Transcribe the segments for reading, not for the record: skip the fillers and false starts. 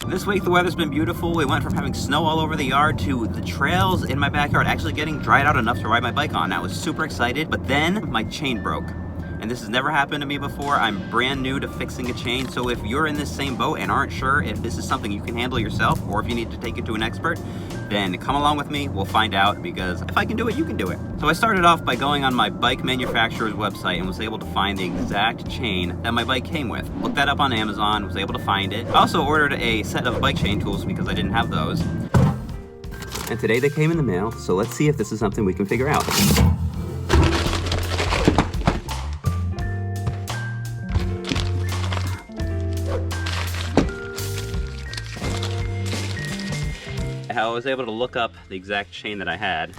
This week the weather's been beautiful. We went from having snow all over the yard to the trails in my backyard actually getting dried out enough to ride my bike on. I was super excited, but then my chain broke. And this has never happened to me before. I'm brand new to fixing a chain, so if you're in this same boat and aren't sure if this is something you can handle yourself or if you need to take it to an expert, then come along with me, we'll find out, because if I can do it, you can do it. So I started off by going on my bike manufacturer's website and was able to find the exact chain that my bike came with. Looked that up on Amazon, was able to find it. I also ordered a set of bike chain tools because I didn't have those. And today they came in the mail, so let's see if this is something we can figure out. I was able to look up the exact chain that I had.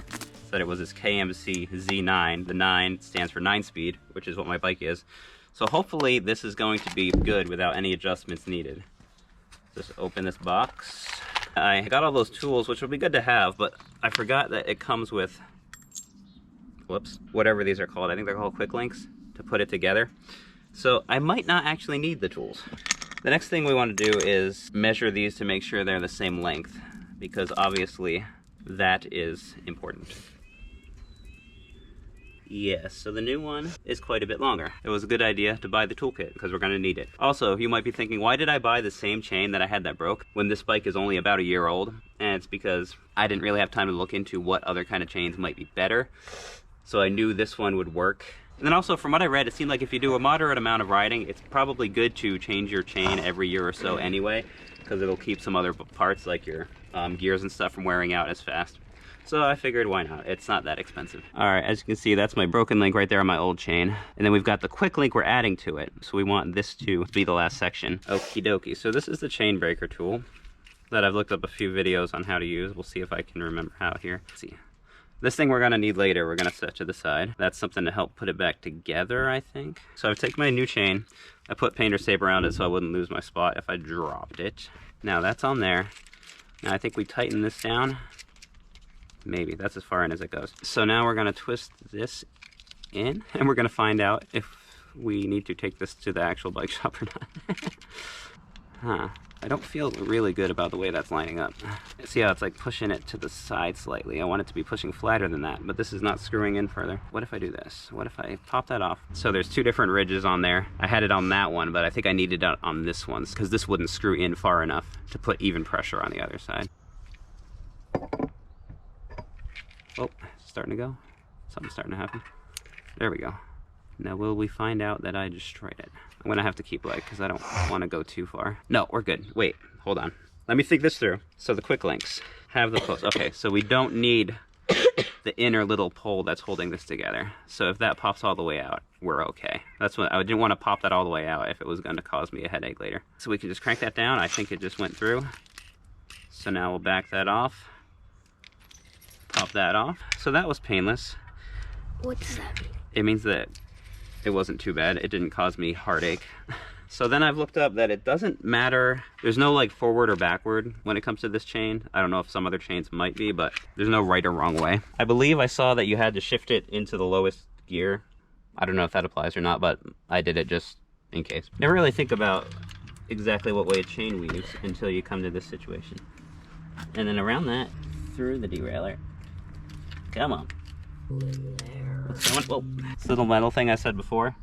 Said it was this KMC Z9. The 9 stands for 9-speed, which is what my bike is. So hopefully this is going to be good without any adjustments needed. Just open this box. I got all those tools, which would be good to have, but I forgot that it comes with, whoops, whatever these are called. I think they're called quick links to put it together. So I might not actually need the tools. The next thing we want to do is measure these to make sure they're the same length, because obviously that is important. Yes, so the new one is quite a bit longer. It was a good idea to buy the toolkit because we're going to need it. Also, you might be thinking, why did I buy the same chain that I had that broke when this bike is only about a year old? And it's because I didn't really have time to look into what other kind of chains might be better. So I knew this one would work. And then also, from what I read, it seemed like if you do a moderate amount of riding, it's probably good to change your chain every year or so anyway, because it'll keep some other parts like your gears and stuff from wearing out as fast. So I figured, why not? It's not that expensive. All right, as you can see, that's my broken link right there on my old chain. And then we've got the quick link we're adding to it. So we want this to be the last section. Okie dokie. So this is the chain breaker tool that I've looked up a few videos on how to use. We'll see if I can remember how here. Let's see. This thing we're gonna need later, we're gonna set to the side. That's something to help put it back together, I think. So I've taken my new chain, I put painter's tape around it so I wouldn't lose my spot if I dropped it. Now that's on there. Now I think we tighten this down. Maybe, that's as far in as it goes. So now we're gonna twist this in and we're gonna find out if we need to take this to the actual bike shop or not. I don't feel really good about the way that's lining up. See how it's like pushing it to the side slightly. I want it to be pushing flatter than that, but this is not screwing in further. What if I do this? What if I pop that off? So there's two different ridges on there. I had it on that one, but I think I needed it on this one because this wouldn't screw in far enough to put even pressure on the other side. Oh, it's starting to go. Something's starting to happen. There we go. Now will we find out that I destroyed it? I'm gonna have to keep like, because I don't want to go too far. No, we're good. Wait, hold on. Let me think this through. So the quick links have the post. Okay, so we don't need the inner little pole that's holding this together. So if that pops all the way out, we're okay. That's what I didn't want to pop that all the way out if it was going to cause me a headache later. So we can just crank that down. I think it just went through. So now we'll back that off. Pop that off. So that was painless. What does that mean? It means that it wasn't too bad. It didn't cause me heartache. So then I've looked up that it doesn't matter. There's no like forward or backward when it comes to this chain. I don't know if some other chains might be, but there's no right or wrong way. I believe I saw that you had to shift it into the lowest gear. I don't know if that applies or not, but I did it just in case. Never really think about exactly what way a chain weaves until you come to this situation. And then around that, through the derailleur. Come on. Whoa. This little metal thing I said before,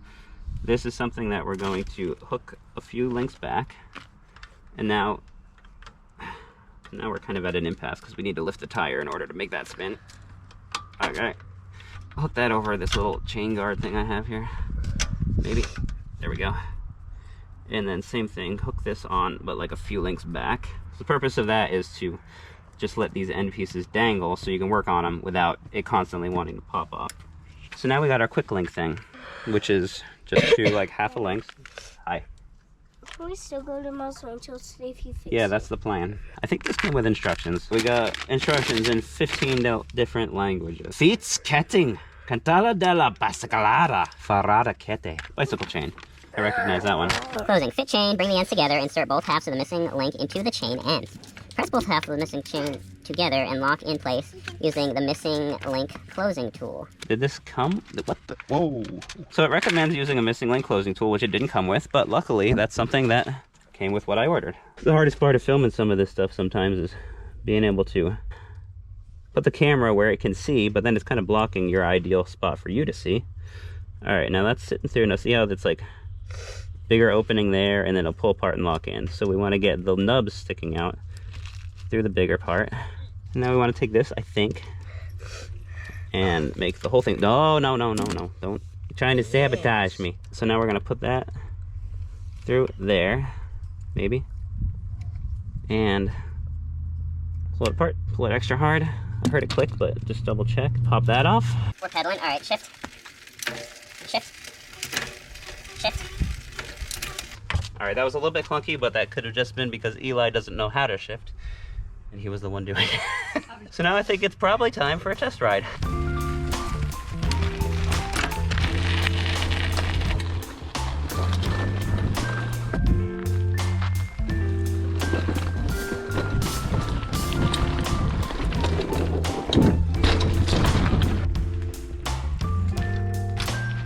this is something that we're going to hook a few links back. And now we're kind of at an impasse because we need to lift the tire in order to make that spin. Okay. Hook that over this little chain guard thing I have here. Maybe. There we go. And then same thing, hook this on, but like a few links back. So the purpose of that is to just let these end pieces dangle so you can work on them without it constantly wanting to pop off. So now we got our quick link thing, which is just to like half a length. Hi. Can we still go to Muscle until see if you fix Yeah, that's the plan. I think this came with instructions. We got instructions in 15 different languages. Fitz Ketting, Cantala della Bicicletta, Farada Kete. Bicycle chain. I recognize that one. Closing. Fit chain. Bring the ends together. Insert both halves of the missing link into the chain end. Press both halves of the missing chain together and lock in place using the missing link closing tool. Did this come? What the? Whoa. So it recommends using a missing link closing tool, which it didn't come with, but luckily that's something that came with what I ordered. The hardest part of filming some of this stuff sometimes is being able to put the camera where it can see, but then it's kind of blocking your ideal spot for you to see. All right, now that's sitting through. Now see how it's like bigger opening there, and then it'll pull apart and lock in. So we want to get the nubs sticking out through the bigger part. Now we want to take this, I think, and make the whole thing. No, no, no, no, no. Don't. You're trying to sabotage me. So now we're going to put that through there, maybe, and pull it apart. Pull it extra hard. I heard it click, but just double check. Pop that off. We're pedaling. All right, shift. Shift. Shift. All right, that was a little bit clunky, but that could have just been because Eli doesn't know how to shift, and he was the one doing it. So now I think it's probably time for a test ride.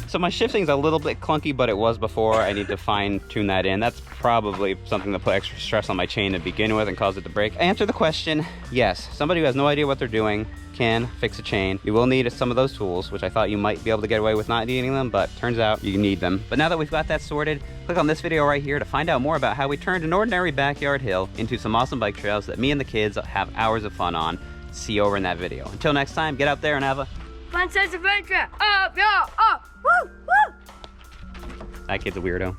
So my shifting's a little bit clunky, but it was before. I need to fine tune that in. That's probably something that put extra stress on my chain to begin with and caused it to break. Answer the question, yes. Somebody who has no idea what they're doing can fix a chain. You will need some of those tools, which I thought you might be able to get away with not needing them, but turns out you need them. But now that we've got that sorted, click on this video right here to find out more about how we turned an ordinary backyard hill into some awesome bike trails that me and the kids have hours of fun on. See you over in that video. Until next time, get out there and have a Fun sense adventure. Up, yo, up. Woo, woo. That kid's a weirdo.